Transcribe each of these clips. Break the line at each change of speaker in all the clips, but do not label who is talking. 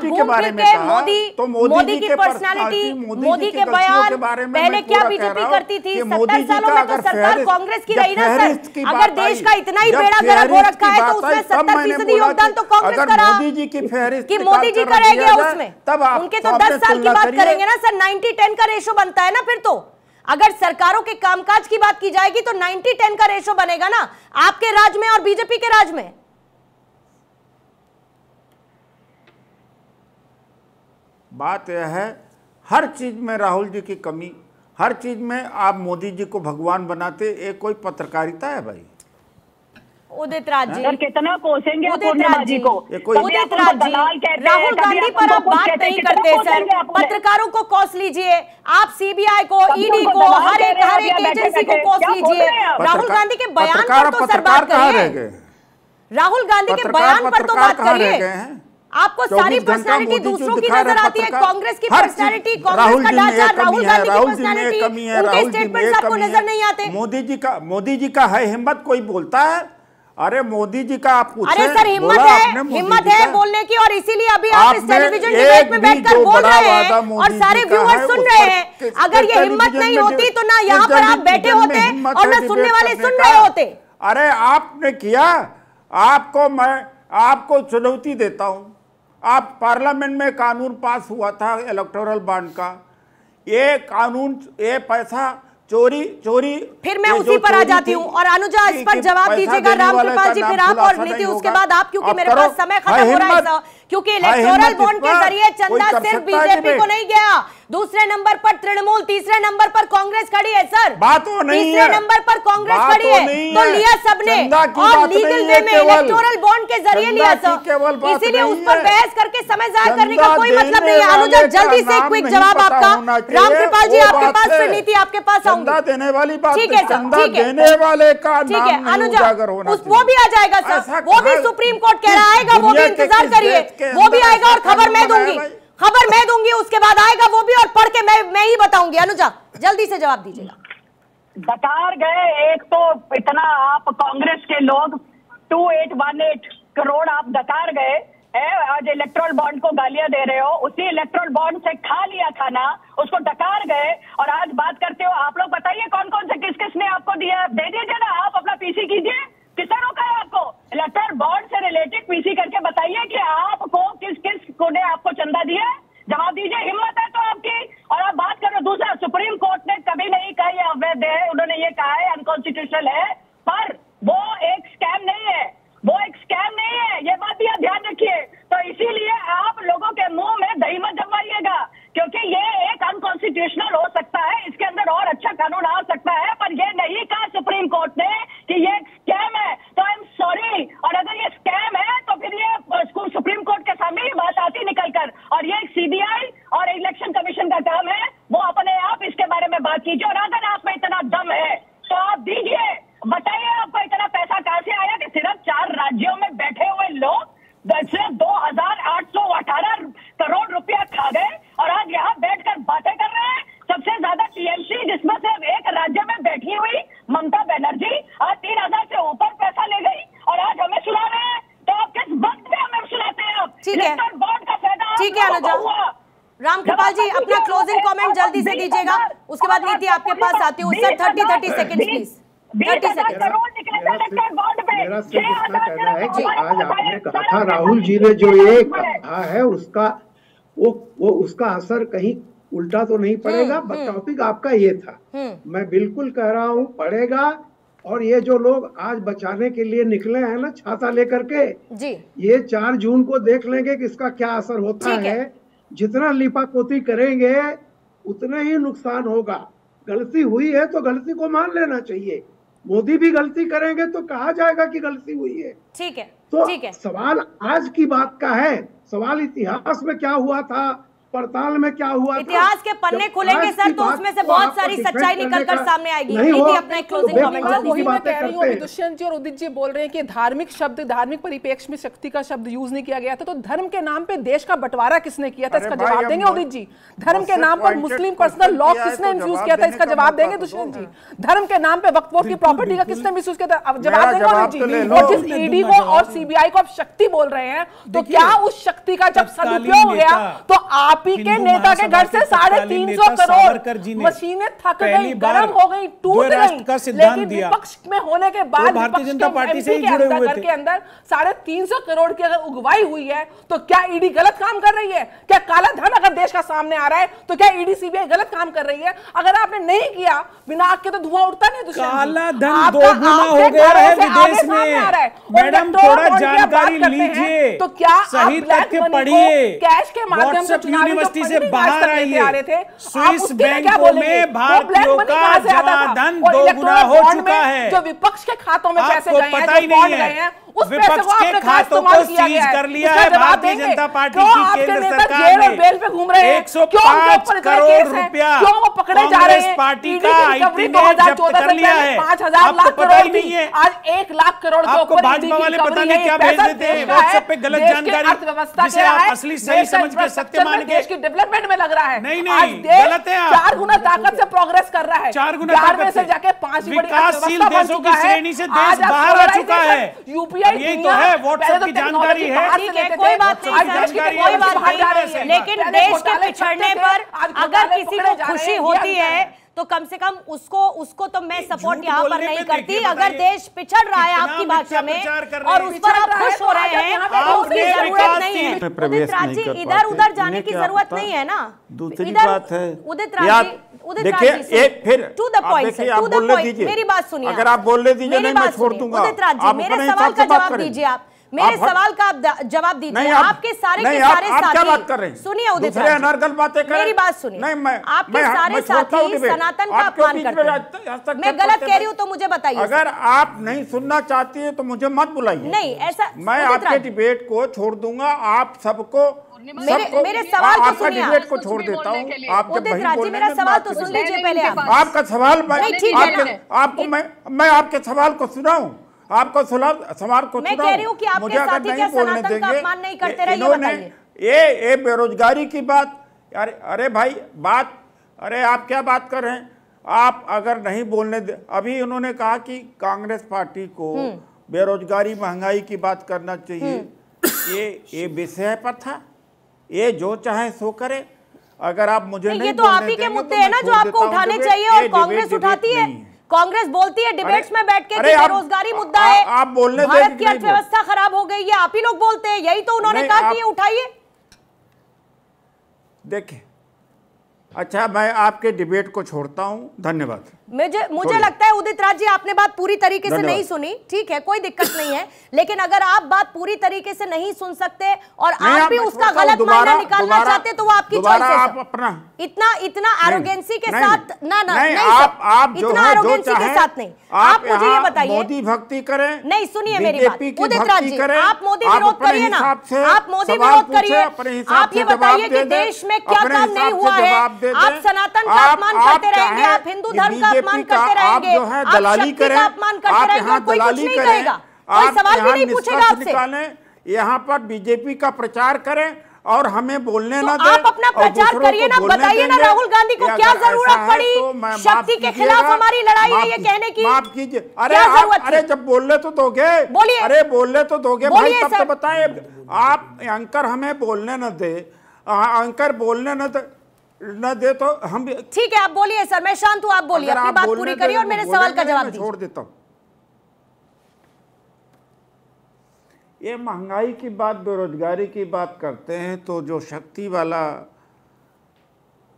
BJP के बारे में कहा तो मोदी की पर्सनालिटी, मोदी के बयान, पहले क्या बीजेपी करती थी 70 सालों में, तो सरकार कांग्रेस की रही ना सर। अगर देश का इतना ही बेड़ा गर्क हो रखा है तो उसमें 70% योगदान तो कांग्रेस का रहा। मोदी जी की फहरिस्त कि मोदी जी करेंगे उसमें, तब उनके तो 10 साल की बात करेंगे ना सर। 90-10 का रेशो बनता है ना फिर तो। अगर सरकारों के कामकाज की बात की जाएगी तो 90-10 का रेशो बनेगा ना आपके राज में और बीजेपी के राज में।
बात यह है हर चीज में राहुल जी की कमी, हर चीज में आप मोदी जी को भगवान बनाते, एक कोई पत्रकारिता है भाई?
उदित राज जी
कितना कोसेंगे पूर्णिमा जी को?
उदित राज जी, राहुल गांधी पर आप बात नहीं करते सर। पत्रकारों को कॉस लीजिए, आप सीबीआई को, ईडी को, हर एक एजेंसी को कॉस लीजिए। राहुल गांधी के बयान पर तो सर बात करिए, राहुल गांधी के बयान पर तो बात करिए। आपको सारी पर्सनालिटी दूसरों की नजर आती है, कांग्रेस की पर्सनालिटी, कांग्रेस का ढांचा, राहुल गांधी की पर्सनालिटी, उनके स्टेटमेंट्स आपको नजर नहीं आते।
मोदी जी का है हिम्मत, कोई बोलता है? अरे मोदी जी का आप पूछे।
अरे सर हिम्मत है बोलने की, और इसीलिए अभी आप इस टेलीविजन डिबेट में बैठकर बोल रहे हैं और सारे व्यूअर्स सुन रहे हैं। अगर ये हिम्मत नहीं होती तो ना यहाँ पर आप बैठे होते और ना सुनने वाले सुन रहे होते।
अरे आपने किया, आपको चुनौती देता हूं। आप पार्लियामेंट में कानून पास हुआ था इलेक्टोरल बॉन्ड का, ये कानून, ये पैसा चोरी
फिर मैं उसी पर आ जाती हूँ। और अनुजा इस पर जवाब दीजिएगा रामकृपाल जी, फिर आप और नीति उसके बाद आप, क्योंकि मेरे पास समय खत्म हो रहा है। क्योंकि इलेक्टोरल बॉन्ड के जरिए चंदा सिर्फ बीजेपी को नहीं गया, दूसरे नंबर पर तृणमूल, तीसरे नंबर पर कांग्रेस खड़ी है सर। तीसरे नंबर पर कांग्रेस खड़ी है, तो लिया सबने और लीगल वे में इलेक्टोरल बॉन्ड के जरिए लिया सर। इसीलिए उस पर बहस करके समय जाया करने का कोई मतलब नहीं है। अनुजा जल्दी से क्विक जवाब आपका। रामकृपाल जी आपके पास, फिर नीति आपके पास आऊंगी।
देने वाली बात,
ठीक है सर, ठीक है,
देने वाले का
ठीक है। अनुजा
वो
भी आ जाएगा सर, वो भी सुप्रीम कोर्ट कह रहा आएगा, वो भी इंतजार करिए, वो भी आएगा और खबर मैं दूंगी, उसके बाद आएगा वो भी और पढ़ के मैं ही बताऊंगी। अनुजा जल्दी से जवाब दीजिएगा।
डकार गए एक तो इतना आप कांग्रेस के लोग 2818 करोड़ आप डकार गए है। आज इलेक्ट्रोल बॉन्ड को गालियां दे रहे हो, उसी इलेक्ट्रोल बॉन्ड से खा लिया खाना, उसको डकार गए और आज बात करते हो। आप लोग बताइए कौन कौन से किस किस ने आपको दिया, दे दीजिए ना, आप अपना पीसी कीजिए। किसने रोका है आपको? इलेक्ट्रोल बॉन्ड से रिलेटेड पीसी करके बताइए कि आपको किस किस को ने आपको चंदा दिया है, जवाब दीजिए। हिम्मत है तो आपकी। और आप बात करो दूसरा, सुप्रीम कोर्ट ने कभी नहीं कहा ये अवैध है, उन्होंने ये कहा है अनकॉन्स्टिट्यूशनल है, पर वो एक स्कैम नहीं है, वो एक स्कैम नहीं है, ये बात भी आप ध्यान रखिए। तो इसीलिए आप लोगों के मुंह में दही मत जमवाइएगा, क्योंकि ये एक अनकॉन्स्टिट्यूशनल हो सकता है, इसके अंदर और अच्छा कानून आ सकता है, पर ये नहीं कहा सुप्रीम कोर्ट ने कि ये एक स्कैम है। तो आई एम सॉरी, और अगर ये स्कैम है तो फिर ये सुप्रीम कोर्ट के सामने ये बात आती निकल कर, और ये एक सीबीआई और इलेक्शन कमीशन का काम है, वो अपने आप इसके बारे में बात कीजिए। और अगर आप में इतना दम है तो आप दीजिए, बताइए आपको इतना पैसा कहां से आया कि सिर्फ 4 राज्यों में बैठे हुए लोग 2818 करोड़ रुपया खा गए और आज यहाँ बैठकर बातें कर रहे हैं। सबसे ज्यादा टीएमसी, जिसमें से एक राज्य में बैठी हुई ममता बनर्जी आज 3000 से ऊपर पैसा ले गई और आज हमें सुना रहे हैं। तो आप किस वक्त पे हमें सुनाते हैं? आप
ठीक है,
बोर्ड का फायदा
ठीक है अनुजा। रामकृपाल जी अपना क्लोजिंग कमेंट जल्दी से दीजिएगा, उसके बाद नीति आपके पास आती हूँ सर। 30 second please, 30 second.
मेरा सिर्फ इतना कहना है कि आज आपने कहा था राहुल जी ने जो ये कहा है उसका वो उसका असर कहीं उल्टा तो नहीं पड़ेगा। टॉपिक आपका ये था, मैं बिल्कुल कह रहा हूँ पड़ेगा। और ये जो लोग आज बचाने के लिए निकले हैं ना छाता लेकर के जी, ये 4 जून को देख लेंगे कि इसका क्या असर होता है। जितना लिपापोती करेंगे उतना ही नुकसान होगा। गलती हुई है तो गलती को मान लेना चाहिए। मोदी भी गलती करेंगे तो कहा जाएगा कि गलती हुई है।
ठीक है,
तो
ठीक है।
सवाल आज की बात का है, सवाल इतिहास में क्या हुआ था पड़ताल में क्या हुआ,
इतिहास के पन्ने खुलेंगे सर तो उसमें से बहुत सारी सच्चाई निकलकर सामने आएगी। अपना एक क्लोजिंग कमेंट
वही मैं कह रही हूँ, दुष्यंत जी और उदित जी बोल रहे हैं कि धार्मिक शब्द, धार्मिक परिप्रेक्ष्य में शक्ति का शब्द यूज नहीं किया गया था, तो धर्म के नाम पे देश का बंटवारा किसने किया था, इसका जवाब देंगे उदित जी? धर्म के नाम पर मुस्लिम पर्सनल लॉ किसने मिसयूज किया था, इसका जवाब देंगे दुष्यंत जी? धर्म के नाम पे वक्फ बोर्ड की प्रॉपर्टी का किसने मिसयूज किया था, जवाब देंगे उदित जी? और जिस ईडी को और सीबीआई को आप शक्ति बोल रहे हैं, तो क्या उस शक्ति का जब सदुपयोग हो गया तो आप ही के नेता के घर से 350 करोड़ मशीनें थक गई, गर्म हो गई, टूट गई, लेकिन विपक्ष में होने के बाद
भारतीय जनता पार्टी से ही जुड़े हुए थे।
के अंदर 350 करोड़ की अगर उगवाई हुई है तो क्या ईडी गलत काम कर रही है? क्या काला धन अगर देश का सामने आ रहा है तो क्या ईडी सीबीआई गलत काम कर रही है? अगर आपने नहीं किया, बिना आग के तो धुआं उठता नहीं।
काला धन दोगुना हो गया है विदेश में। मैडम थोड़ा जानकारी लीजिए,
तो क्या
सही तथ्य पढ़िए,
कैश के माध्यम से
यूनिवर्सिटी से बाहर आइए, स्विस बैंकों में भारतीयों का जमा धन दोगुना हो चुका है,
जो विपक्ष के खातों में पैसे गए हैं,
पता ही नहीं है, विपक्ष के खातों को सीज कर लिया है भारतीय जनता पार्टी की केंद्र सरकार ने।
बेल पे घूम रहे हैं,
105 करोड़ रुपया
क्यों वो पकड़े जा रहे हैं?
पार्टी का आईटी ने जब्त कर लिया है,
5,000 लाख
पता ही नहीं है।
आज 1 लाख करोड़ के
आपको भाजपा वाले पता नहीं क्या भेज देते हैं व्हाट्सएप पे गलत जानकारी, जिसे आप असली सही समझ के सत्य मान के
डेवलपमेंट में लग रहा है।
नहीं गलत है,
4 गुना ताकत से प्रोग्रेस कर रहा है,
4 गुना ताकत से
जाके 5
विकासशील देशों की श्रेणी से देश बाहर आ चुका है।
यूपीआई
यही तो है, व्हाट्सएप की जानकारी है,
कोई बात नहीं, लेकिन देश के पिछड़ने पर अगर किसी को खुशी होती है तो कम से कम उसको तो मैं सपोर्ट यहाँ पर नहीं करती। अगर देश पिछड़ रहा है आपकी भाषा में और उस पर आप खुश हो रहे हैं तो उसकी जरूरत नहीं है। उदित राज जी, इधर उधर जाने की जरूरत नहीं है ना।
दूसरी बात है,
उदित राज जी
फिर
टू द पॉइंट, मेरी बात सुनिए।
अगर आप बोलने दीजिए नहीं मैं छोड़ दूंगा।
उदित राज जी, मेरे सवाल का जवाब दीजिए। आप मेरे सवाल का आप जवाब दीजिए। आपके सारे के सारे साथी, सुनिए उदित राज,
अनर्गल बातें करें,
मेरी बात सुनिए। आपके सारे साथी सनातन का अपमान करते हैं। मैं गलत कह रही हूँ तो मुझे बताइए।
अगर आप नहीं सुनना चाहती है तो मुझे मत बुलाइए।
नहीं, ऐसा
मैं आपके डिबेट को छोड़ दूंगा। आप सबको
मेरे सवाल को सुनिए।
डिबेट को छोड़ देता हूँ। आप
उदित राज जी, मेरा सवाल तो सुन लीजिए पहले।
आपका सवाल आपको मैं आपके सवाल को सुनाऊं? आपको सवाल को
मैं कह रही हूँ कि आपके साथी क्या सनातन का अपमान नहीं करते रहे, ये बताइए।
ये बेरोजगारी की बात, अरे भाई बात, अरे आप क्या बात कर रहे हैं? आप अगर नहीं बोलने दे, अभी उन्होंने कहा कि कांग्रेस पार्टी को बेरोजगारी महंगाई की बात करना चाहिए। ये विषय पर था, ये जो चाहे सो करे। अगर आप मुझे नहीं,
ये तो आप ही के मुद्दे हैं ना जो आपको उठाने चाहिए और कांग्रेस उठाती है। कांग्रेस बोलती है डिबेट्स में बैठ के कि बेरोजगारी मुद्दा है,
आप बोलने
भारत की अर्थव्यवस्था खराब हो गई है, आप ही लोग बोलते हैं। यही तो उन्होंने कहा कि ये उठाइए।
देखिए, अच्छा मैं आपके डिबेट को छोड़ता हूं, धन्यवाद।
मुझे लगता है उदित राज जी, आपने बात पूरी तरीके से नहीं सुनी, ठीक है, कोई दिक्कत नहीं है। लेकिन अगर आप बात पूरी तरीके से नहीं सुन सकते और आप भी उसका गलत मायना निकालना चाहते तो वो आपकी चॉइस है।
आप अपना
इतना एरोगेंसी के साथ
नहीं, आप
इतना एरोगेंसी के साथ नहीं। आप मुझे ये बताइए,
मोदी भक्ति करें।
नहीं, सुनिए मेरी बात उदित राज जी, आप मोदी विरोध करिए ना, आप मोदी विरोध करिए। आप ये बताइए कि देश में क्या काम नहीं हुआ है। आप सनातन का अपमान करते रहेंगे, आप हिंदू धर्म का अपमान करते रहेंगे, आप शक्ति का अपमान करते रहेंगे और कोई कुछ नहीं कहेगा, कोई सवाल भी नहीं पूछेगा आपसे।
यहाँ पर बीजेपी का प्रचार करें और हमें बोलने ना दें।
आप अपना प्रचार करिए ना, बताइए ना राहुल गांधी को क्या जरूरत पड़ी शक्ति के खिलाफ हमारी लड़ाई है ये कहने की।
माफ कीजिए, अरे जब बोलने तो दोगे,
बोलिए,
अरे बोलने तो दोगे भाई, तब तो बताए। आप एंकर हमें बोलने न दे, एंकर बोलने न दे तो हम,
ठीक है आप बोलिए सर, मैं शांत हूं, आप बोलिए, अपनी बात पूरी करिए और मेरे सवाल का जवाब दीजिए।
छोड़ देता हूं। ये महंगाई की बात, बेरोजगारी की बात करते हैं तो जो शक्ति वाला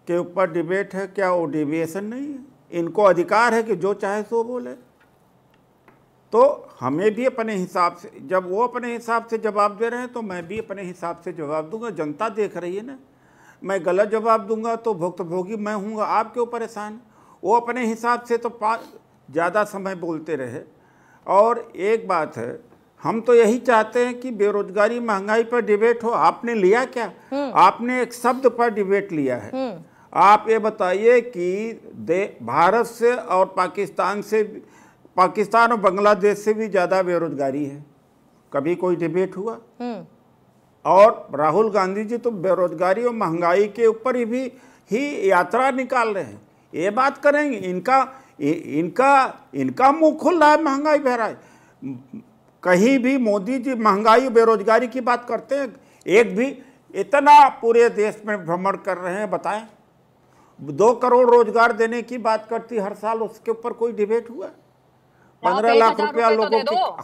के ऊपर डिबेट है, क्या वो डेविएशन नहीं है? इनको अधिकार है कि जो चाहे सो बोले। तो हमें भी अपने हिसाब से, जब वो अपने हिसाब से जवाब दे रहे हैं तो मैं भी अपने हिसाब से जवाब दूंगा। जनता देख रही है ना, मैं गलत जवाब दूंगा तो भुक्तभोगी मैं हूँगा, आपके ऊपर एहसान। वो अपने हिसाब से तो ज़्यादा समय बोलते रहे। और एक बात है, हम तो यही चाहते हैं कि बेरोजगारी महंगाई पर डिबेट हो। आपने लिया क्या? आपने एक शब्द पर डिबेट लिया है। आप ये बताइए कि भारत से और पाकिस्तान और बांग्लादेश से भी ज़्यादा बेरोजगारी है। कभी कोई डिबेट हुआ? और राहुल गांधी जी तो बेरोजगारी और महंगाई के ऊपर ही यात्रा निकाल रहे हैं। ये बात करेंगे? इनका मुंह खुल रहा है महंगाई बढ़ रहा है। कहीं भी मोदी जी महंगाई और बेरोजगारी की बात करते हैं? एक भी इतना पूरे देश में भ्रमण कर रहे हैं, बताएं। 2 करोड़ रोजगार देने की बात करती हर साल, उसके ऊपर कोई डिबेट हुआ? 15 लाख रुपया लोगों के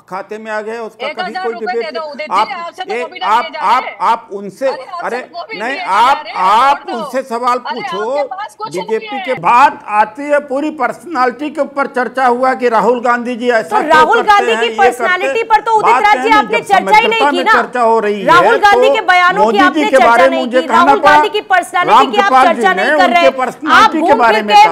खाते में आ गए, उसका कभी कोई डिबेट? आप उनसे, अरे नहीं, आप उनसे सवाल पूछो। बीजेपी के बात आती है पूरी पर्सनालिटी के ऊपर चर्चा हुआ कि राहुल गांधी जी ऐसा,
तो राहुल गांधी की पर्सनालिटी पर तो उदित राज जी आपने चर्चा ही नहीं की ना।
चर्चा हो रही है
राहुल गांधी के बयानों की आपने चर्चा नहीं की, राहुल गांधी की पर्सनालिटी की आप चर्चा नहीं कर रहे। आप घूम फिर के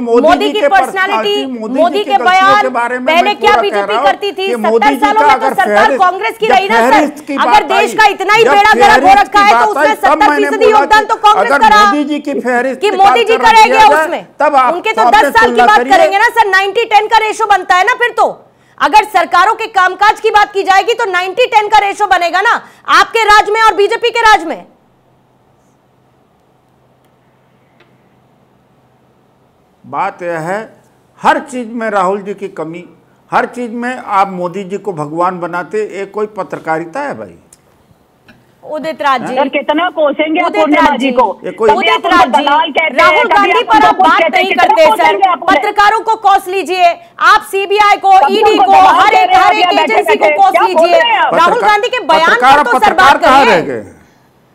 मोदी की पर्सनालिटी, मोदी के बयान, पहले क्या बीजेपी करती थी? 70 सालों में तो सरकार कांग्रेस की रही ना सर। अगर देश का इतना ही बेड़ा गर्क हो रखा है तो उसमें 70% योगदान तो कांग्रेस का रहा।
मोदी जी की फहरिस्त
कि मोदी जी का रह गया उसमें, तब उनके तो 10 साल की बात करेंगे ना सर। 90-10 का रेशो बनता है ना फिर तो। अगर सरकारों के कामकाज की बात की जाएगी तो 90-10 का रेशो बनेगा ना, आपके राज में और बीजेपी के राज में।
बात यह है, हर चीज में राहुल जी की कमी, हर चीज में आप मोदी जी को भगवान बनाते। एक कोई पत्रकारिता है भाई?
उदित राज जी
कितना कोसेंगे
उदित राज जी को? उदित राज जी, राहुल गांधी पर आप बात नहीं करते सर। पत्रकारों को कोस लीजिए, आप सीबीआई को, ईडी को, हर एक एजेंसी को कोस लीजिए। राहुल गांधी के बयान पर तो सर बात करिए।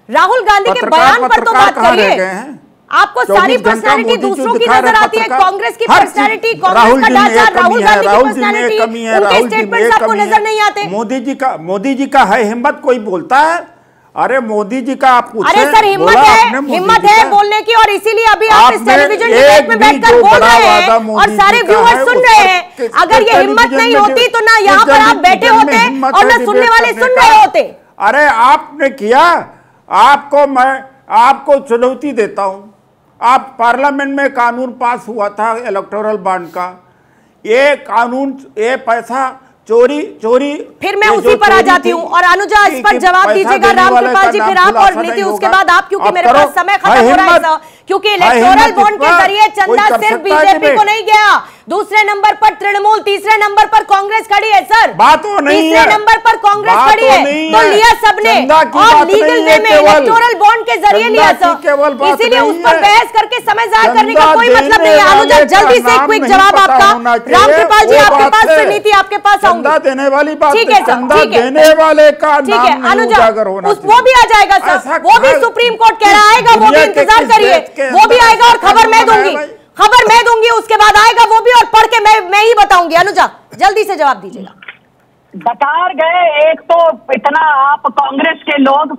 राहुल गांधी के बयान पर तो बात करिए। आपको सारी पर्सनालिटी दूसरों की नजर आती है, कांग्रेस की पर्सनालिटी, कांग्रेस का ढांचा, राहुल गांधी की पर्सनालिटी, उनके स्टेटमेंट्स आपको नजर नहीं आते।
मोदी जी का है हिम्मत, कोई बोलता है? अरे मोदी जी का आप पूछे।
अरे सर हिम्मत है बोलने की, और इसीलिए अभी आप इस टेलीविजन डिबेट में बैठकर बोल रहे हैं और सारे व्यूअर्स सुन रहे हैं। अगर ये हिम्मत नहीं होती तो ना यहाँ पर आप बैठे होते और ना सुनने वाले सुन रहे होते।
अरे आपने किया, आपको चुनौती देता हूं। आप पार्लियामेंट में कानून पास हुआ था इलेक्टोरल बॉन्ड का, ये कानून, ये पैसा चोरी
फिर मैं उसी पर आ जाती हूँ। और अनुजा इस पर जवाब दीजिएगा, रामकृपाल जी फिर आप, और नीति उसके बाद आप, क्योंकि मेरे पास समय खत्म हो रहा है। क्योंकि इलेक्टोरल बॉन्ड के जरिए चंदा सिर्फ बीजेपी को नहीं गया, दूसरे नंबर पर तृणमूल, तीसरे नंबर पर कांग्रेस खड़ी है सर।
बात वो नहीं है,
तीसरे नंबर पर कांग्रेस खड़ी है, तो लिया सबने, और लीगल वे में इलेक्टोरल बॉन्ड के जरिए लिया सर। इसीलिए उस पर बहस करके समय जाया करने का कोई मतलब नहीं है। अनुजा जल्दी से क्विक जवाब आपका। रामकृपाल जी आपके पास, फिर नीति आपके पास आऊंगी।
देने वाली बात,
ठीक है सर, ठीक है,
देने वाले का
ठीक है। अनुजा
वो
भी आ जाएगा सर, वो भी सुप्रीम कोर्ट कह रहा आएगा, वो भी इंतजार करिए, वो भी आएगा और खबर मैं दूंगी, उसके बाद आएगा वो भी, और पढ़ के मैं ही बताऊंगी। अनुजा जल्दी से जवाब दीजिएगा।
डकार गए एक तो इतना, आप कांग्रेस के लोग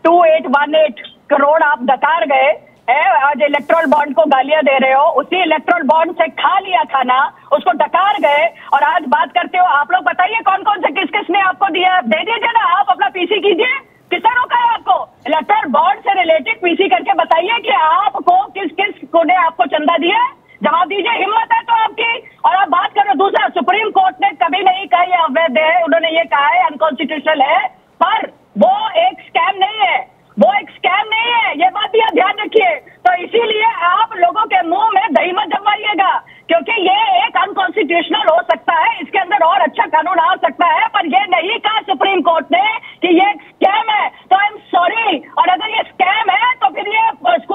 2818 करोड़ आप डकार गए है। आज इलेक्ट्रोल बॉन्ड को गालियां दे रहे हो, उसी इलेक्ट्रोल बॉन्ड से खा लिया खाना, उसको डकार गए और आज बात करते हो। आप लोग बताइए कौन कौन से किसने आपको दिया, दे दीजिए ना, आप अपना पीसी कीजिए। किसने रोका है आपको? इलेक्ट्रोल बॉन्ड से रिलेटेड पीसी करके बताइए कि आपको किस को ने आपको चंदा दिया, जवाब दीजिए। हिम्मत है तो आपकी, और आप बात करो। दूसरा, सुप्रीम कोर्ट ने कभी नहीं कहा ये अवैध है, उन्होंने ये कहा है अनकॉन्स्टिट्यूशनल है, पर वो एक स्कैम नहीं है, वो एक स्कैम नहीं है, ये बात भी आप ध्यान रखिए। तो इसीलिए आप लोगों के मुंह में दही मत जमाइएगा, क्योंकि ये एक अनकॉन्स्टिट्यूशनल हो सकता है, इसके अंदर और अच्छा कानून आ सकता है, पर ये नहीं कहा सुप्रीम कोर्ट ने कि ये एक स्कैम है। तो आई एम सॉरी, और अगर ये स्कैम है तो फिर ये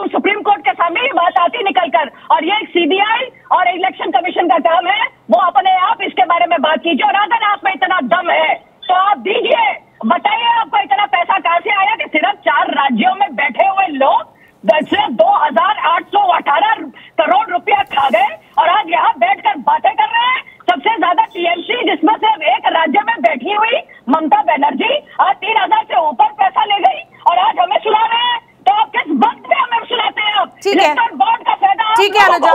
सुप्रीम कोर्ट के सामने ही बात आती निकलकर, और ये सीबीआई और इलेक्शन कमीशन का काम है, वो अपने आप इसके बारे में बात कीजिए। और अगर आप में इतना दम है तो आप दीजिए, बताइए आपको इतना पैसा कहां से आया कि सिर्फ 4 राज्यों में बैठे हुए लोग 2818 करोड़ रुपया खा गए और आज यहाँ बैठकर बातें कर रहे हैं। सबसे ज्यादा टीएमसी, जिसमें सिर्फ एक राज्य में बैठी हुई ममता बनर्जी, आज 3000 से ऊपर पैसा ले गई और आज हमें सुना रहे हैं। तो आप किस वक्त में हमें सुनाते हैं? आप
ठीक है,
बॉन्ड का फायदा
ठीक है अनुजा,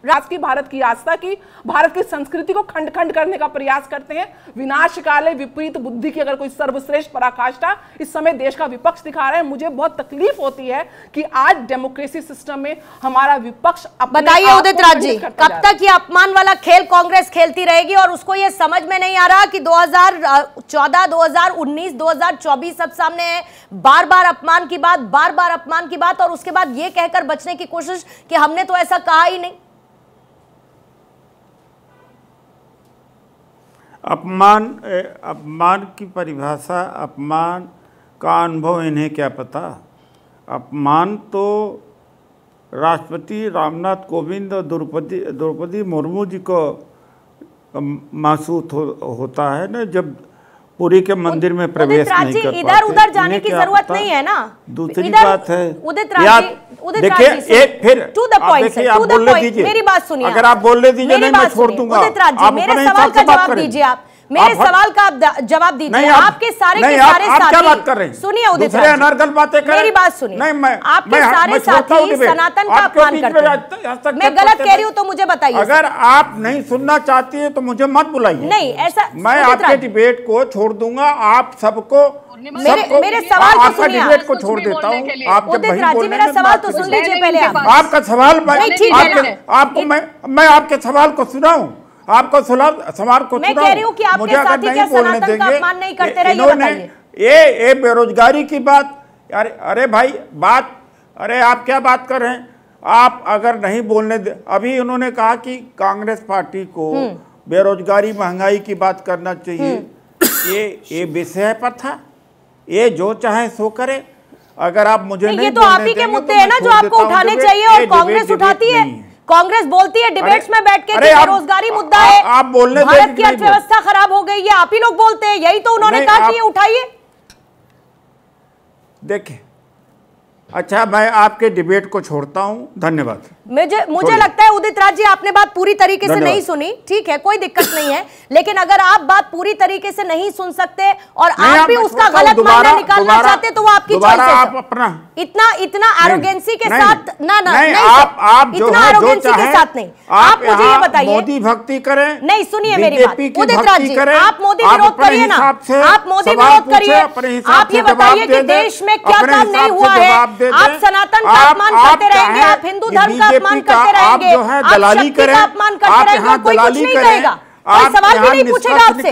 राष्ट्र की, भारत की आस्था की, भारत की संस्कृति को खंड खंड करने का प्रयास करते हैं। विनाशकाले विपरीत बुद्धि की अगर कोई सर्वश्रेष्ठ पराकाष्ठा इस समय देश का विपक्ष दिखा रहा है। मुझे बहुत तकलीफ होती है कि आज डेमोक्रेसी सिस्टम में हमारा विपक्ष।
बताइए उदित राज जी, कब तक ये अपमान वाला खेल कांग्रेस खेलती रहेगी? और उसको ये समझ में नहीं आ रहा कि 2014, 2019, 2024 सब सामने है, बार बार अपमान की बात, बार बार अपमान की बात, और उसके बाद ये कहकर बचने की कोशिश कि हमने तो ऐसा कहा ही नहीं।
अपमान की परिभाषा, अपमान का अनुभव इन्हें क्या पता। अपमान तो राष्ट्रपति रामनाथ कोविंद और द्रौपदी मुर्मू जी को महसूस होता है ना, जब पुरी के मंदिर में प्रवेश नहीं कर पाते।
इधर उधर जाने की जरूरत नहीं है ना।
दूसरी बात है,
देखिए
एक फिर
टू द पॉइंट, मेरी बात सुनिए।
अगर आप बोलने दीजिए नहीं मैं छोड़ दूंगा।
उदित राज जी, मेरे सवाल का जवाब दीजिए। आप मेरे सवाल का जवाब दीजिए। आपके सारे के सारे साथी, सुनिए उदित राज,
अनर्गल बातें करें,
मेरी बात सुनिए। आपके सारे साथी सनातन का अपमान करते हैं। मैं गलत कह रही हूँ तो मुझे बताइए।
अगर आप नहीं सुनना चाहती है तो मुझे मत बुलाइए।
नहीं ऐसा,
मैं आपके डिबेट को छोड़ दूंगा। आप सबको
मेरे सवाल को सुनिए।
डिबेट को छोड़ देता हूँ। आप
उदित राज जी, मेरा सवाल तो सुन लीजिए पहले।
आपका सवाल आपको मैं आपके सवाल को सुनाऊं? आपको सवाल को
मैं कह रही हूँ कि आपके साथी क्या सनातन का अपमान नहीं करते रहे?
ये बेरोजगारी की बात, अरे भाई बात, अरे आप क्या बात कर रहे हैं? आप अगर नहीं बोलने दे, अभी उन्होंने कहा कि कांग्रेस पार्टी को बेरोजगारी महंगाई की बात करना चाहिए। ये विषय पर था, ये जो चाहे सो करे। अगर आप मुझे नहीं,
ये तो आप ही के मुद्दे हैं ना जो आपको उठाने चाहिए, और कांग्रेस उठाती है। कांग्रेस बोलती है डिबेट्स में बैठ के कि बेरोजगारी मुद्दा है,
आप बोलने,
भारत की अर्थव्यवस्था खराब हो गई है। आप ही लोग बोलते हैं, यही तो उन्होंने कहा कि ये उठाइए।
देखिए, अच्छा मैं आपके डिबेट को छोड़ता हूं, धन्यवाद।
मुझे लगता है उदित राज जी, आपने बात पूरी तरीके से नहीं सुनी। ठीक है, कोई दिक्कत नहीं है, लेकिन अगर आप बात पूरी तरीके से नहीं सुन सकते और आप भी उसका गलत मायना निकालना चाहते तो वो आपकी चॉइस है।
आप अपना
इतना एरोगेंसी के साथ
आप
इतना एरोगेंसी के साथ नहीं। आप मुझे ये बताइए,
मोदी भक्ति करें?
नहीं, सुनिए मेरी बात उदित राज जी, आप मोदी विरोध करिए ना, आप मोदी विरोध करिए। आप ये बताइए कि देश में क्या काम नहीं हुआ है? आप सनातन का अपमान करते रहेंगे, आप हिंदू धर्म का अपमान करते रहेंगे, आप शक्ति का अपमान करते रहेंगे, कोई कुछ नहीं कहेगा, कोई सवाल भी नहीं पूछेगा आपसे।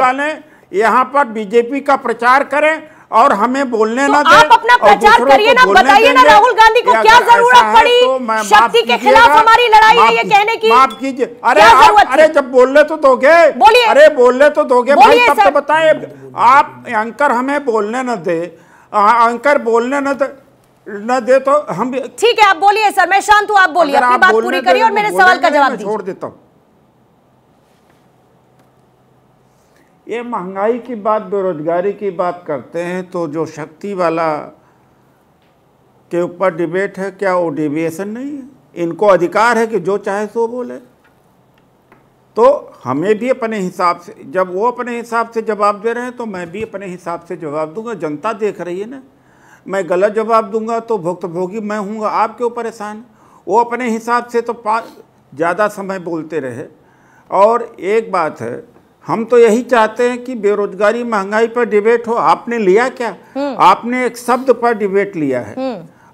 यहाँ पर बीजेपी का प्रचार करें और हमें बोलने ना दें।
आप अपना प्रचार करिए ना, बताइए ना राहुल गांधी को क्या जरूरत पड़ी शक्ति के खिलाफ हमारी लड़ाई है ये कहने की?
माफ कीजिए, अरे जब बोलने तो दोगे,
बोलिए।
अरे बोलने तो दोगे भाई, तब तो बताए। आप एंकर हमें बोलने न दे, एंकर बोलने न दे तो हम।
ठीक है, आप बोलिए सर, मैं शांत हूं, आप बोलिए, अपनी बात पूरी करिए और मेरे सवाल का जवाब दीजिए।
छोड़ देता हूं। ये महंगाई की बात, बेरोजगारी की बात करते हैं तो जो शक्ति वाला के ऊपर डिबेट है, क्या वो डेविएशन नहीं है? इनको अधिकार है कि जो चाहे सो बोले। तो हमें भी अपने हिसाब से, जब वो अपने हिसाब से जवाब दे रहे हैं तो मैं भी अपने हिसाब से जवाब दूंगा। जनता देख रही है ना, मैं गलत जवाब दूंगा तो भुक्तभोगी मैं हूँगा, आप क्यों परेशान? वो अपने हिसाब से तो ज़्यादा समय बोलते रहे। और एक बात है, हम तो यही चाहते हैं कि बेरोजगारी महंगाई पर डिबेट हो। आपने लिया क्या? आपने एक शब्द पर डिबेट लिया है।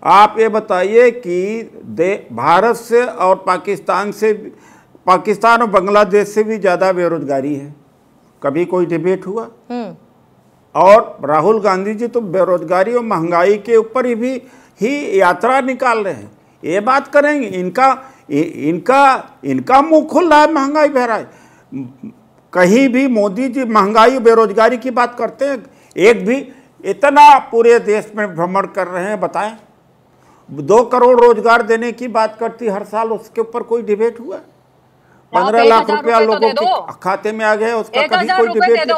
आप ये बताइए कि भारत से और पाकिस्तान और बांग्लादेश से भी ज़्यादा बेरोजगारी है। कभी कोई डिबेट हुआ? और राहुल गांधी जी तो बेरोजगारी और महंगाई के ऊपर ही यात्रा निकाल रहे हैं। ये बात करेंगे? इनका मुंह खुल रहा है महंगाई बह रहा है। कहीं भी मोदी जी महंगाई बेरोजगारी की बात करते हैं? एक भी इतना पूरे देश में भ्रमण कर रहे हैं, बताएं। 2 करोड़ रोजगार देने की बात करती हर साल, उसके ऊपर कोई डिबेट हुआ? 15 लाख रुपया लोगों के खाते में आ गए, उसका कभी कोई डिबेट?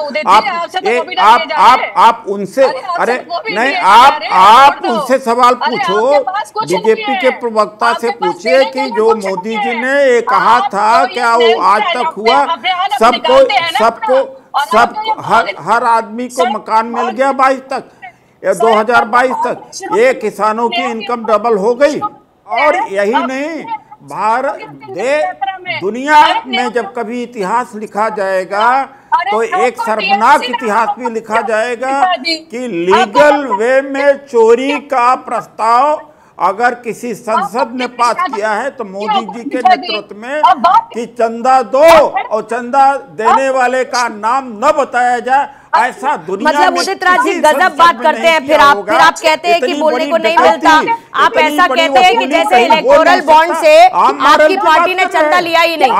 आप उनसे, अरे नहीं, आप उनसे सवाल पूछो, बीजेपी के प्रवक्ता से पूछिए कि जो मोदी जी ने ये कहा था क्या वो आज तक हुआ? सबको हर आदमी को मकान मिल गया 22 तक, 2022 तक। ये किसानों की इनकम डबल हो गई। और यही नहीं, दुनिया में जब कभी इतिहास लिखा जाएगा तो एक शर्मनाक इतिहास भी लिखा जाएगा कि लीगल वे में चोरी का प्रस्ताव अगर किसी संसद ने पास किया है तो मोदी जी के नेतृत्व में कि चंदा दो और चंदा देने वाले का नाम न बताया जाए, ऐसा दुनिया
मतलब उदित राज जी गजब बात करते हैं। फिर आप कहते हैं कि बोलने को नहीं मिलता। आप ऐसा कहते हैं कि जैसे इलेक्टोरल बॉन्ड से आपकी पार्टी ने चंदा लिया ही नहीं,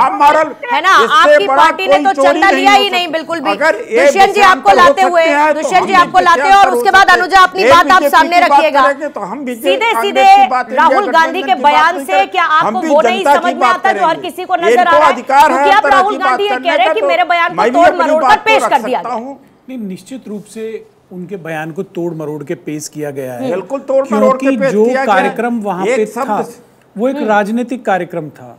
है ना? आपकी पार्टी ने तो चंदा लिया ही नहीं बिल्कुल भी। दुष्यंत जी आपको लाते हुए, और उसके बाद अनुजा अपनी बात आप सामने रखिएगा। सीधे सीधे राहुल गांधी के बयान से क्या आपको वो नहीं समझ में आता जो हर किसी को नजर आ रहा है? क्योंकि आप राहुल गांधी ये कह रहे हैं कि मेरे बयान को तोड़ मरोड़ कर पेश कर दिया गया।
नहीं, निश्चित रूप से उनके बयान को तोड़ मरोड़ के पेश किया गया है,
बिल्कुल तोड़ मरोड़ के पेश
जो कार्यक्रम वहां पे था वो एक राजनीतिक कार्यक्रम था।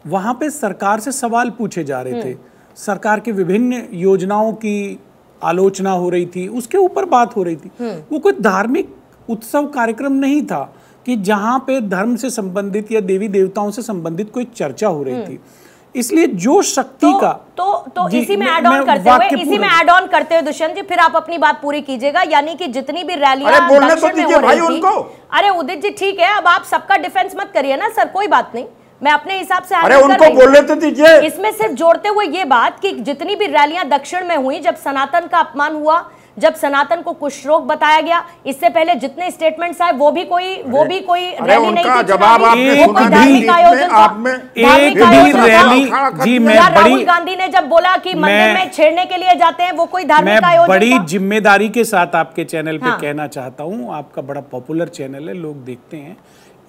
वहां पे सरकार से सवाल पूछे जा रहे थे, सरकार की विभिन्न योजनाओं की आलोचना हो रही थी, उसके ऊपर बात हो रही थी। वो कोई धार्मिक उत्सव कार्यक्रम नहीं था कि जहां पे धर्म से संबंधित या देवी देवताओं से संबंधित कोई चर्चा हो रही थी। इसलिए जो शक्ति का
तो इसी में ऐड ऑन करते हुए दुष्यंत जी फिर आप अपनी बात पूरी कीजिएगा। यानी कि जितनी भी रैलियां दक्षिण में हो रही थी, अरे उदित जी ठीक है, अब आप सबका डिफेंस मत करिए ना सर, कोई बात नहीं, मैं अपने हिसाब से
उनको बोलने तो दीजिए।
इसमें सिर्फ जोड़ते हुए ये बात कि जितनी भी रैलियां दक्षिण में हुई, जब सनातन का अपमान हुआ, जब सनातन को कुष्ठरोग बताया गया, इससे पहले जितने स्टेटमेंट्स आए वो भी कोई रैली नहीं थी।
जवाब
राहुल गांधी ने जब बोला कि मंदिर में छेड़ने के लिए जाते हैं, वो कोई धार्मिक आयोजन?
बड़ी जिम्मेदारी के साथ आपके चैनल पे कहना चाहता हूं, आपका बड़ा पॉपुलर चैनल है, लोग देखते हैं।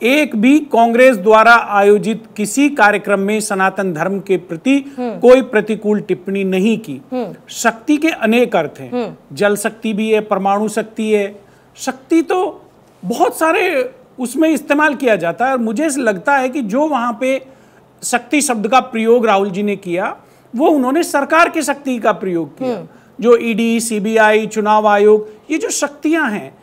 एक भी कांग्रेस द्वारा आयोजित किसी कार्यक्रम में सनातन धर्म के प्रति कोई प्रतिकूल टिप्पणी नहीं की। शक्ति के अनेक अर्थ हैं, जल शक्ति भी है, परमाणु शक्ति है, शक्ति तो बहुत सारे उसमें इस्तेमाल किया जाता है। और मुझे लगता है कि जो वहां पे शक्ति शब्द का प्रयोग राहुल जी ने किया, वो उन्होंने सरकार की शक्ति का प्रयोग किया। जो ईडी, सीबीआई, चुनाव आयोग, ये जो शक्तियां हैं,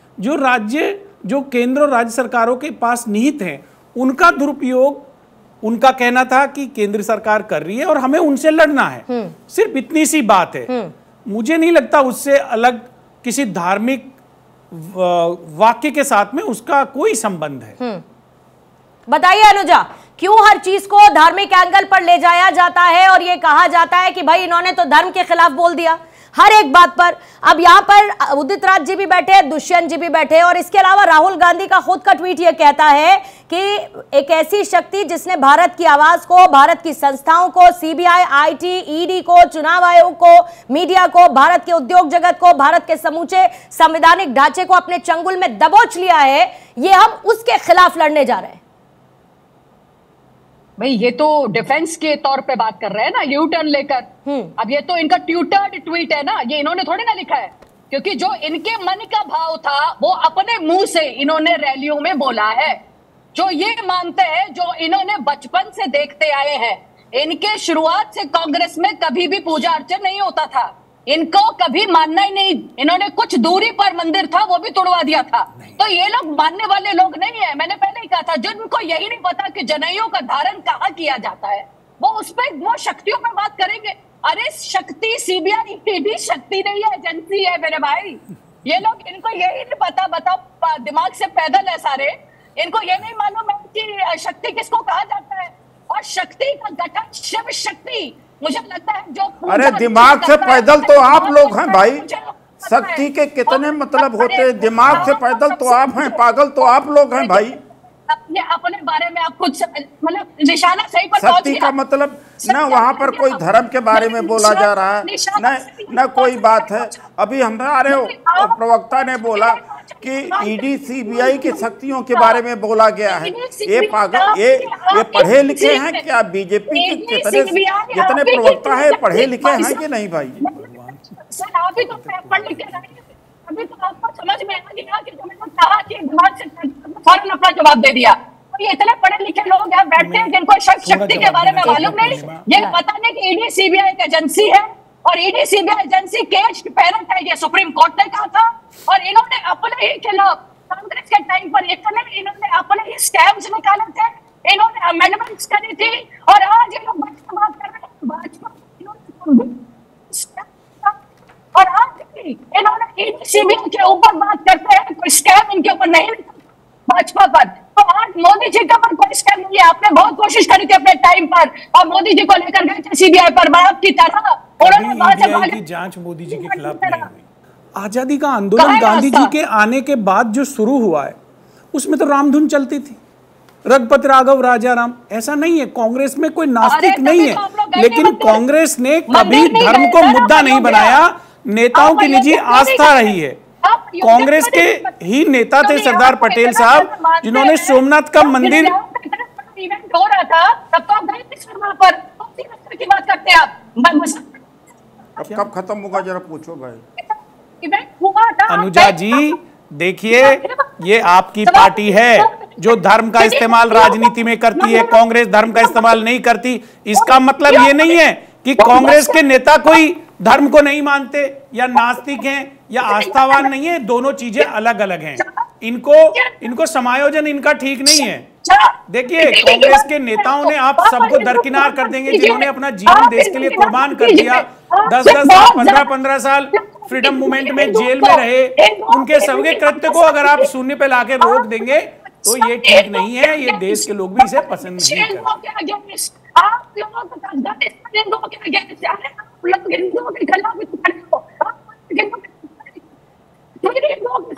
जो केंद्र और राज्य सरकारों के पास निहित हैं, उनका दुरुपयोग उनका कहना था कि केंद्र सरकार कर रही है और हमें उनसे लड़ना है। सिर्फ इतनी सी बात है। मुझे नहीं लगता उससे अलग किसी धार्मिक वाक्य के साथ में उसका कोई संबंध है।
बताइए अनुजा, क्यों हर चीज को धार्मिक एंगल पर ले जाया जाता है और ये कहा जाता है कि भाई इन्होंने तो धर्म के खिलाफ बोल दिया हर एक बात पर? अब यहाँ पर उदित राज जी भी बैठे, दुष्यंत जी भी बैठे, और इसके अलावा राहुल गांधी का खुद का ट्वीट ये कहता है कि एक ऐसी शक्ति जिसने भारत की आवाज को, भारत की संस्थाओं को, सीबीआई, आईटी, ईडी को, चुनाव आयोग को, मीडिया को, भारत के उद्योग जगत को, भारत के समूचे संवैधानिक ढांचे को अपने चंगुल में दबोच लिया है, ये हम उसके खिलाफ लड़ने जा रहे हैं।
भाई ये तो डिफेंस के तौर पे बात कर रहे हैं ना, यू टर्न लेकर। अब ये तो इनका ट्विटर्ड ट्वीट है ना, ये इन्होंने थोड़ी ना लिखा है, क्योंकि जो इनके मन का भाव था वो अपने मुंह से इन्होंने रैलियों में बोला है। जो ये मानते हैं, जो इन्होंने बचपन से देखते आए हैं, इनके शुरुआत से कांग्रेस में कभी भी पूजा अर्चन नहीं होता था, इनको कभी मानना ही नहीं। इन्होंने कुछ दूरी पर मंदिर था वो भी तोड़वा दिया था। तो ये लोग मानने वाले लोग नहीं है। मैंने पहले ही कहा था, जिनको यही नहीं पता कि जनेऊ का धारण कहाँ किया जाता है, वो शक्तियों पर बात करेंगे। अरे शक्ति सीबीआई, ईडी शक्ति नहीं है, एजेंसी है मेरे भाई। ये लोग, इनको यही नहीं पता, बताओ दिमाग से पैदल है सारे, इनको ये नहीं मालूम है कि शक्ति किसको कहा जाता है। और शक्ति का गठन शिव शक्ति, मुझे लगता है जो,
अरे दिमाग से पैदल तो आप लोग हैं भाई। शक्ति के कितने मतलब होते हैं, दिमाग से पैदल तो आप हैं, पागल तो आप लोग हैं भाई।
अपने बारे में आप खुद मतलब निशाना सही पर
शक्ति का मतलब ना वहाँ पर कोई धर्म के बारे में बोला जा रहा है, न कोई बात है। अभी हमारे प्रवक्ता ने बोला कि ईडी सीबीआई की शक्तियों के बारे में बोला गया है। ये पागल, ये पढ़े लिखे हैं क्या? बीजेपी के जितने प्रवक्ता है पढ़े लिखे हैं कि नहीं भाई?
सर आप ही तो पढ़ लिख के, अभी तो आपको समझ में आ गया कि जो मैंने कहा कि दिमाग से फौरन अपना जवाब दे दिया। तो ये इतने पढ़े लिखे लोग यहाँ बैठते हैं जिनको शक्ति के बारे में मालूम नहीं, ये पता नहीं कि ईडी सीबीआई एक एजेंसी है और ईडी सीबीआई एजेंसी केज पेरेंट है, ये सुप्रीम कोर्ट ने कहा था। और इन्होंने अपने ही खिलाफ कांग्रेस के टाइम पर इन्होंने अपने ही स्कैम्स निकाले थे, इन्होंने अमेंडमेंट्स करी थी, और आज ये लोग पर नहीं भाजपा पर। तो आज मोदी जी के ऊपर कोशिश कर रही है, आपने बहुत कोशिश करी थी अपने टाइम पर, और मोदी जी को लेकर गए थे सीबीआई पर बाप की तरह, उन्होंने वहां से
की जांच मोदी जी के खिलाफ नहीं हुई। आजादी का आंदोलन गांधी जी के आने के बाद जो शुरू हुआ है उसमें तो रामधुन चलती थी, रघुपति राघव राजा राम। ऐसा नहीं है, कांग्रेस में कोई नास्तिक नहीं है, लेकिन कांग्रेस ने कभी धर्म को मुद्दा नहीं बनाया, नेताओं की निजी आस्था रही है। कांग्रेस के ही नेता थे सरदार पटेल साहब, जिन्होंने सोमनाथ का मंदिर
इवेंट हो रहा था, तब तो आप गए थे वहां पर, की बात करते हैं आप।
अब कब खत्म होगा जरा पूछो भाई।
इवेंट हुआ था
अनुजा जी, देखिए ये आपकी पार्टी है जो धर्म का इस्तेमाल राजनीति में करती है, कांग्रेस धर्म का इस्तेमाल नहीं करती। इसका मतलब ये नहीं है कि कांग्रेस के नेता कोई धर्म को नहीं मानते या नास्तिक हैं या आस्थावान नहीं है, दोनों चीजें अलग अलग हैं। इनको समायोजन इनका ठीक नहीं है। देखिए कांग्रेस के नेताओं ने आप सबको दरकिनार कर देंगे, जिन्होंने अपना जीवन देश के लिए कुर्बान कर दिया, 10-10 साल 15-15 साल फ्रीडम मूवमेंट में जेल में रहे, उनके सबके कृत्य को अगर आप शून्य पे लाके रोक देंगे तो ये ठीक नहीं है। ये देश के लोग भी इसे पसंद नहीं करते।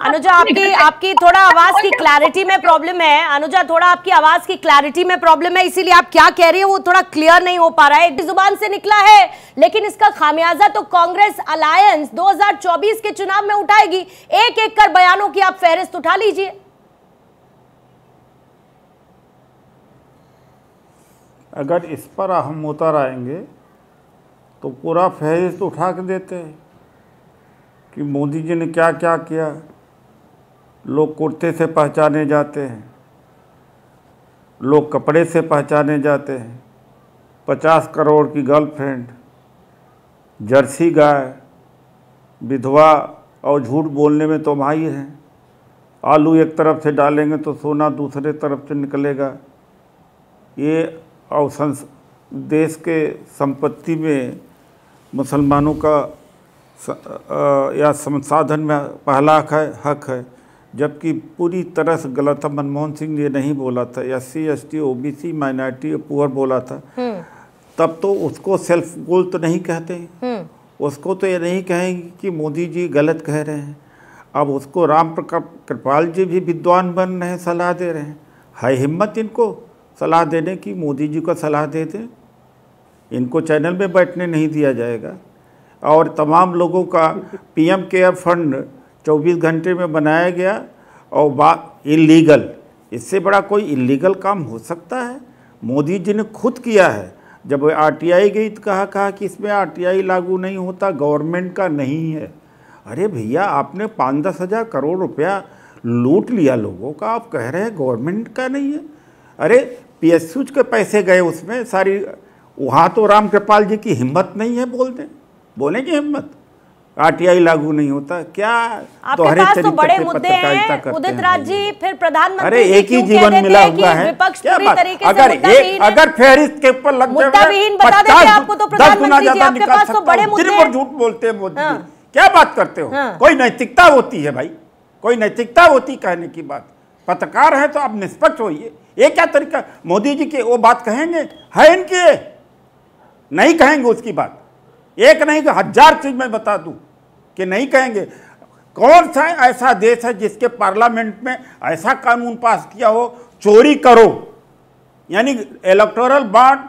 अनुजा, आपकी थोड़ा आवाज की क्लैरिटी में प्रॉब्लम है। अनुजा, थोड़ा आपकी आवाज की क्लैरिटी में प्रॉब्लम है, इसीलिए आप क्या कह रही है वो थोड़ा क्लियर नहीं हो पा रहा है। एक जुबान से निकला है, लेकिन इसका खामियाजा तो कांग्रेस अलायंस 2024 के चुनाव में उठाएगी। एक एक कर बयानों की आप फहरिस्त उठा लीजिए।
अगर इस पर हम उतर आएंगे तो पूरा फहरिस्त उठा के देते हैं कि मोदी जी ने क्या क्या किया। लोग कुर्ते से पहचाने जाते हैं, लोग कपड़े से पहचाने जाते हैं, 50 करोड़ की गर्लफ्रेंड, जर्सी गाय, विधवा और झूठ बोलने में तो माहिर हैं। आलू एक तरफ से डालेंगे तो सोना दूसरे तरफ से निकलेगा। ये और देश के संपत्ति में मुसलमानों का या संसाधन में पहला हक है, जबकि पूरी तरह से गलत था। मनमोहन सिंह ये नहीं बोला था, SC ST OBC minority poor बोला था, तब तो उसको सेल्फ गोल तो नहीं कहते, उसको तो ये नहीं कहेंगे कि मोदी जी गलत कह रहे हैं। अब उसको राम कृपाल जी भी विद्वान बन रहे हैं, सलाह दे रहे हैं। है हिम्मत इनको सलाह देने की, मोदी जी को सलाह दे दें। इनको चैनल में बैठने नहीं दिया जाएगा। और तमाम लोगों का PM केयर फंड 24 घंटे में बनाया गया और इलीगल, इससे बड़ा कोई इलीगल काम हो सकता है? मोदी जी ने खुद किया है। जब RTI गई तो कहा कि इसमें RTI लागू नहीं होता, गवर्नमेंट का नहीं है। अरे भैया, आपने 5-10 हज़ार करोड़ रुपया लूट लिया लोगों का, आप कह रहे हैं गवर्नमेंट का नहीं है। अरे PSUs के पैसे गए उसमें सारी, वहाँ तो राम कृपाल जी की हिम्मत नहीं है बोलने की हिम्मत। RTI लागू नहीं होता क्या?
आपके पास तो बड़े मुद्दे हैं उदित राज जी, फिर प्रधानमंत्री।
अरे एक ही जीवन मिला हुआ है, क्या बात? अगर फहरिस्त के ऊपर लग जाए 10 गुना ज्यादा निकाल सकता हूं। दिन भर झूठ बोलते हैं मोदी जी, क्या बात करते हो? कोई नैतिकता होती है भाई, कोई नैतिकता होती कहने की बात। पत्रकार है तो आप निष्पक्ष होइए। ये क्या तरीका? मोदी जी के वो बात कहेंगे है इनके, नहीं कहेंगे उसकी बात। एक नहीं कि 1000 चीज मैं बता दूं कि नहीं कहेंगे। कौन सा ऐसा देश है जिसके पार्लियामेंट में ऐसा कानून पास किया हो, चोरी करो यानी इलेक्टोरल बॉन्ड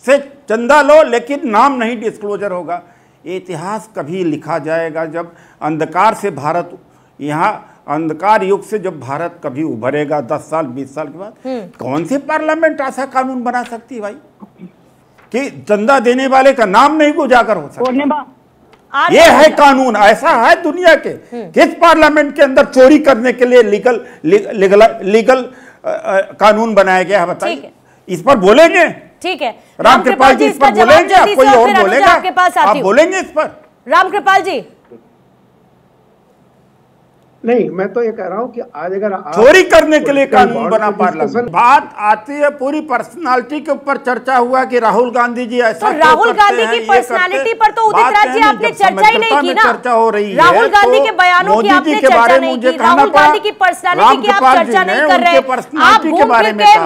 से चंदा लो लेकिन नाम नहीं डिस्क्लोजर होगा। ये इतिहास कभी लिखा जाएगा जब अंधकार से भारत, यहाँ अंधकार युग से जब भारत कभी उभरेगा 10 साल 20 साल के बाद। कौन सी पार्लियामेंट ऐसा कानून बना सकती है भाई कि चंदा देने वाले का नाम नहीं उजागर हो सकता? ये है कानून, ऐसा है दुनिया के किस पार्लियामेंट के अंदर चोरी करने के लिए लीगल कानून बनाया गया है? बताइए, इस पर बोलेंगे?
ठीक है,
राम कृपाल जी इस पर बोलेंगे? आप कोई और बोलेगा? आप बोलेंगे इस पर?
राम कृपाल जी,
नहीं, मैं तो ये कह रहा हूँ कि आज अगर
चोरी करने के लिए कानून बना पार्लियामेंट, बात आती है पूरी पर्सनालिटी के ऊपर चर्चा हुआ कि राहुल गांधी जी ऐसा
तो राहुल गांधी की पर्सनालिटी पर तो उदित राज जी आपने चर्चा ही नहीं की ना।
चर्चा हो रही है
राहुल गांधी के बयानों की आपने चर्चा नहीं की, राहुल गांधी की पर्सनालिटी की आप चर्चा नहीं कर रहे। आप घूम फिर के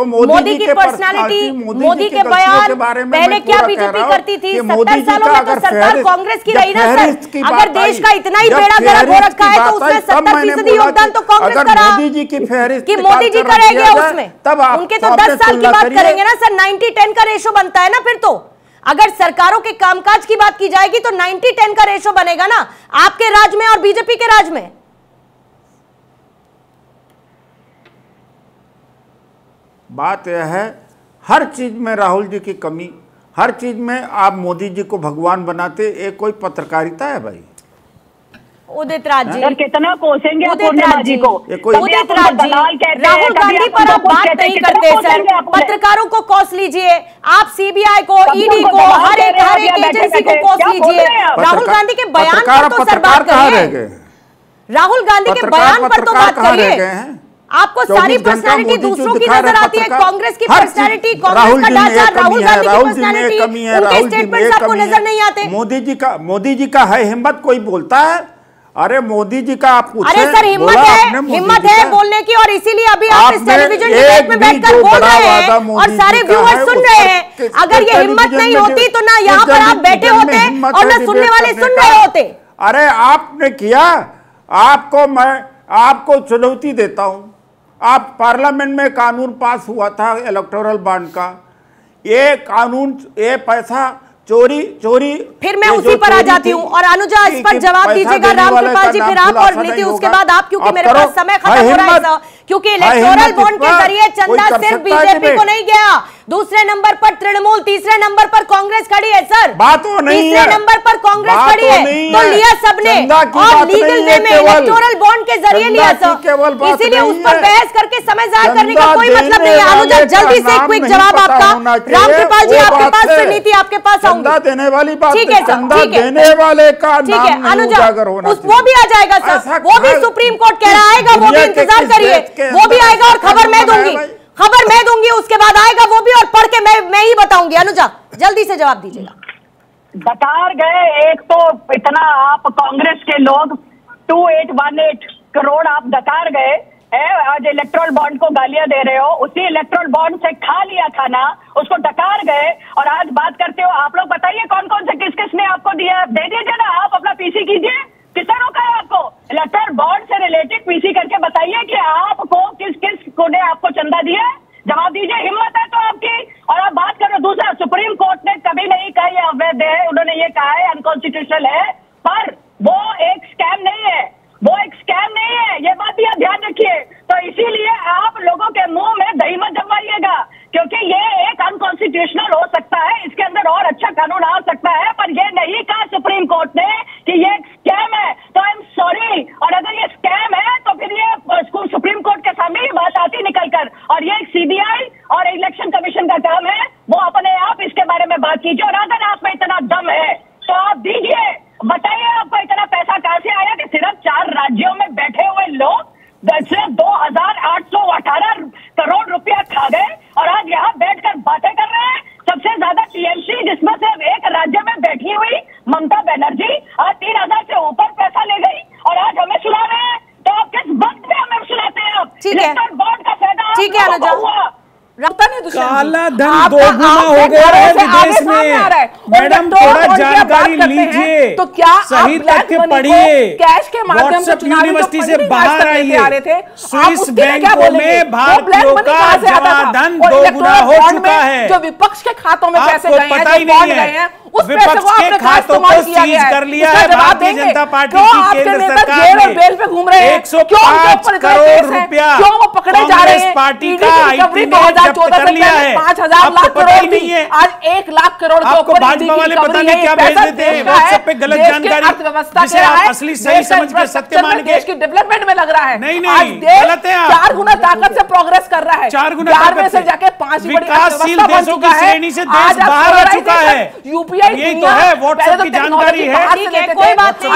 मोदी की पर्सनालिटी, मोदी के बयान, पहले क्या बीजेपी करती थी, 70 सालों में तो सरकार कांग्रेस की रही ना सर। अगर देश का इतना ही बेड़ा गर्क हो रखा है तो उसमें 70% योगदान तो कांग्रेस का रहा।
मोदी जी की फहरिस्त
कि मोदी जी करेंगे उसमें, तब उनके तो 10 साल की बात करेंगे ना सर। 90-10 का रेशो बनता है ना फिर तो। अगर सरकारों के कामकाज की बात की जाएगी तो 90-10 का रेशो बनेगा ना आपके राज में और बीजेपी के राज में।
बात यह है हर चीज में राहुल जी की कमी, हर चीज में आप मोदी जी को भगवान बनाते, एक कोई पत्रकारिता है भाई?
उदित राज जी
कितना कोसेंगे
उदित राज जी को, उदित राज जी राहुल गांधी पर आप बात नहीं करते सर। पत्रकारों को कोस लीजिए, आप सीबीआई को, ईडी को, हर एक एजेंसी को कोस लीजिए। राहुल गांधी के बयान पर तो सर बात करिए, राहुल गांधी के बयान पर तो बात करिए। आपको सारी पर्सनालिटी दूसरों की नजर आती है, कांग्रेस की पर्सनालिटी, कांग्रेस का ढांचा, राहुल गांधी की पर्सनालिटी, उनके स्टेटमेंट्स आपको नजर नहीं आते।
मोदी जी का है हिम्मत, कोई बोलता है? अरे मोदी जी का आप पूछे,
अरे सर हिम्मत है बोलने की, और इसीलिए अभी आप इस टेलीविजन डिबेट में बैठकर बोल रहे हैं और सारे व्यूअर्स सुन रहे हैं। अगर ये हिम्मत नहीं होती तो ना यहाँ पर आप बैठे होते और ना सुनने वाले सुन रहे होते।
अरे आपने किया, आपको चुनौती देता हूं। आप पार्लियामेंट में कानून पास हुआ था इलेक्टोरल बॉन्ड का, ये कानून, ये पैसा चोरी
फिर मैं उसी पर आ जाती हूँ। और अनुजा इस पर जवाब दीजिएगा रामकृपाल जी, फिर आप और नीति उसके बाद आप, क्योंकि मेरे पास समय खत्म हो रहा है। क्योंकि इलेक्टोरल बॉन्ड के जरिए चंदा सिर्फ बीजेपी को नहीं गया, दूसरे नंबर पर तृणमूल, तीसरे नंबर पर कांग्रेस खड़ी है सर।
बात वो नहीं है,
तीसरे नंबर पर कांग्रेस खड़ी है, तो लिया सबने और लीगल वे में इलेक्टोरल बॉन्ड के जरिए लिया सर। इसीलिए उस पर बहस करके समय जाया करने का कोई मतलब नहीं है। अनुजा जल्दी से क्विक जवाब आपका। रामकृपाल जी आपके पास, फिर नीति आपके पास आऊंगी।
देने वाली बात,
ठीक है सर, ठीक है,
देने वाले का
ठीक है अनुजा,
वो
भी आ जाएगा सर, वो भी सुप्रीम कोर्ट कह रहा आएगा, वो भी इंतजार करिए, वो भी आएगा और खबर मैं दूंगी, उसके बाद आएगा वो भी और पढ़ के मैं ही बताऊंगी। अनुजा जल्दी से जवाब दीजिएगा।
डकार गए एक तो इतना आप कांग्रेस के लोग 2818 करोड़ आप डकार गए है, आज इलेक्ट्रोल बॉन्ड को गालियां दे रहे हो, उसी इलेक्ट्रोल बॉन्ड से खा लिया खाना, उसको डकार गए और आज बात करते हो। आप लोग बताइए कौन कौन से किसने आपको दिया, दे दीजिए ना, आप अपना पीसी कीजिए। किसने रोका है आपको? इलेक्ट्रोल बॉन्ड से रिलेटेड पीसी करके बताइए कि आपको किस को ने आपको चंदा दिया, जवाब दीजिए। हिम्मत है तो आपकी। और आप बात करो दूसरा, सुप्रीम कोर्ट ने कभी नहीं कहा ये अवैध है, उन्होंने ये कहा है अनकॉन्स्टिट्यूशनल है, पर वो एक स्कैम नहीं है, वो एक स्कैम नहीं है, ये बात भी आप ध्यान रखिए। तो इसीलिए आप लोगों के मुंह में दही मत जमवाइएगा, क्योंकि ये एक अनकॉन्स्टिट्यूशनल हो सकता है, इसके अंदर और अच्छा कानून आ सकता है, पर ये नहीं कहा सुप्रीम कोर्ट ने कि ये एक स्कैम है। तो आई एम सॉरी, और अगर ये स्कैम है तो फिर ये सुप्रीम कोर्ट के सामने ही बात आती निकलकर, और ये सीबीआई और इलेक्शन कमीशन का काम है, वो अपने आप इसके बारे में बात कीजिए। और अगर आप में इतना दम है तो आप दीजिए, बताइए आपको इतना पैसा कहां से आया कि सिर्फ 4 राज्यों में बैठे हुए लोग 2818 करोड़ रुपया खा गए और आज यहाँ बैठकर बातें कर रहे हैं। सबसे ज्यादा टीएमसी, जिसमें से एक राज्य में बैठी हुई ममता बनर्जी आज 3000 से ऊपर पैसा ले गई और आज हमें सुना रहे हैं। तो आप किस वक्त में हमें सुनाते हैं? आप इलेक्ट्रोल बॉन्ड का फायदा
ठीक है अनुजा,
काला धन दोगुना हो गया है विदेश में। मैडम थोड़ा जानकारी लीजिए,
तो क्या
सही तथ्य पढ़िए,
कैश के माध्यम से
यूनिवर्सिटी से बाहर आइए, स्विस बैंकों में भारतीयों का जमा धन दोगुना हो चुका है।
जो विपक्ष के खातों में पैसे गए हैं,
पता ही नहीं है, विपक्ष के खातों को सीज कर लिया है भारतीय जनता पार्टी की केंद्र सरकार ने।
बेल पे घूम रहे हैं,
105 करोड़ रुपया
क्यों वो पकड़े जा रहे हैं?
पार्टी का आईटी ने जब्त कर लिया है।
5000 लाख करोड़ नहीं है, आज 1 लाख करोड़ के
आपको भाजपा वाले पता नहीं क्या भेज देते हैं व्हाट्सएप पे गलत जानकारी, जिसे आप असली सही समझ के सत्य मान के
देश की डेवलपमेंट में लग रहा है।
नहीं गलत है,
4 गुना ताकत से प्रोग्रेस कर रहा है,
4 गुना
ताकत से जाके 5
विकासशील देशों की श्रेणी से देश बाहर आ चुका है।
यूपी
यही तो है, व्हाट्सएप की जानकारी है,
कोई बात नहीं,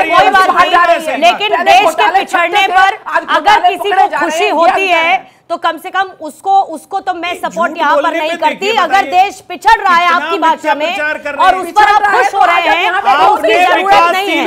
कोई बात नहीं, लेकिन देश के पिछड़ने पर अगर किसी को खुशी होती है तो कम से कम उसको तो मैं सपोर्ट यहाँ पर नहीं करती। अगर देश पिछड़ रहा है आपकी भाषा में और उस पर आप खुश हो रहे हैं तो उसकी जरूरत नहीं है।